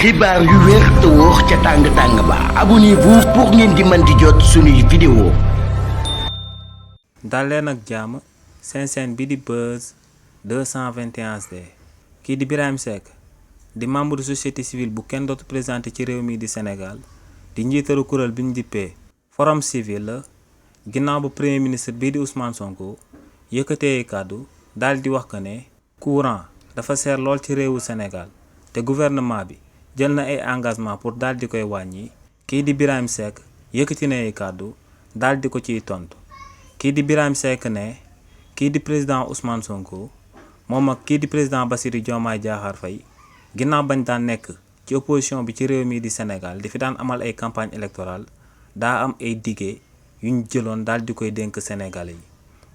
xibaar yu wér te wóor ca tàng-tàng ba abonnez-vous pour ngeen di mën di jot suñuy vidéo. dal leen ak jàmm seen chaîne bi di Buzz 221HD kii di Birahim Seck di membre de société civile bu kenn dootu présenté ci réew mi di Sénégal di njiitaru kuréel bi ñu dippee Forum Civil la ginnaaw bu premier ministre bii di Ousmane Sonko yëkkatee kàddu daal di wax que ne courant dafa seer lool ci réewu Sénégal te gouvernement bi jël na ay engagement pour daal di koy wàññi. kii di Birahim Seck yëkkati na ay kàddu daal di ko ciy tontu. kii di Birahim Seck ne kii di président Ousmane Sonko moom ak kii di président Bassirou Diomaye Diakhar Faye ginnaaw bañ daan nekk ci opposition bi ci réew mi di Sénégal di fi daan amal ay campagne électorale daa am ay dige yuñ jëloon daal di koy dénk Sénégalais yi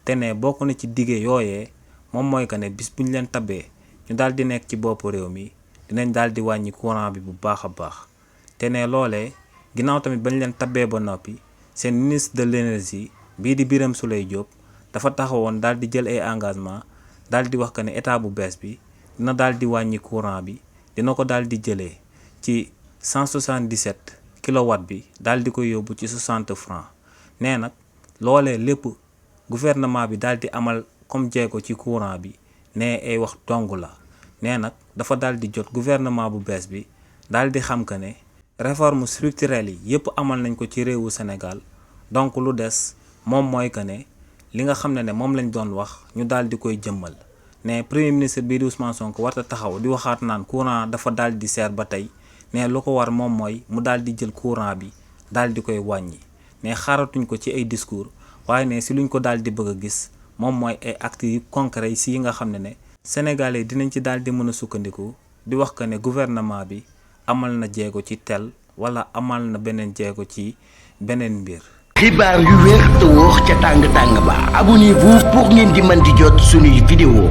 te ne bokk na ci dige yooyee moom mooy que ne bis buñ leen tabee ñu daal di nekk ci boppu réew mi dinañ daal di wàññi courant bi bu baax a baax te ne loolee ginnaaw tamit bañ leen tabee ba noppi seen ministre de l'énergie bii di Birame Souleye Diop dafa taxawoon daal di jël ay engagement daal di wax que ne état bu bees bi dina daal di wàññi courant bi dina ko daal di jëlee ci 177 kilowatt bi daal di ko yóbbu ci 60 francs nee nag loolee lépp gouvernement bi daal di amal comme jéego ci courant bi ne ay wax dong la nee nag dafa daal di jot gouvernement bu bees bi daal di xam que ne réforme structurelle yi yépp amal nañ ko ci réewu Sénégal donc lu des moom mooy que ne li nga xam ne moom lañ doon wax ñu daal di koy jëmmal ne premier ministre bii di Ousmane Sonko warta taxaw di waxaat naan courant dafa daal di seer ba tey ne lu ko war moom mooy mu daal di jël courant bi daal di koy wàññi ne xaaratuñ ko ci ay discours waaye ne si luñ ko daal di bëgg a gis moom mooy ay actes yu concret si yi nga xam ne Sénégalais dinañ ci daal di mën a sukkandiku di wax que ne gouvernement bi amal na jéego ci tel wala amal na beneen jéego ci beneen mbir. xibaar yu wér te wóor ca tàng-tàng ba abonnez-vous pour ngeen di mën di jot suñuy vidéo.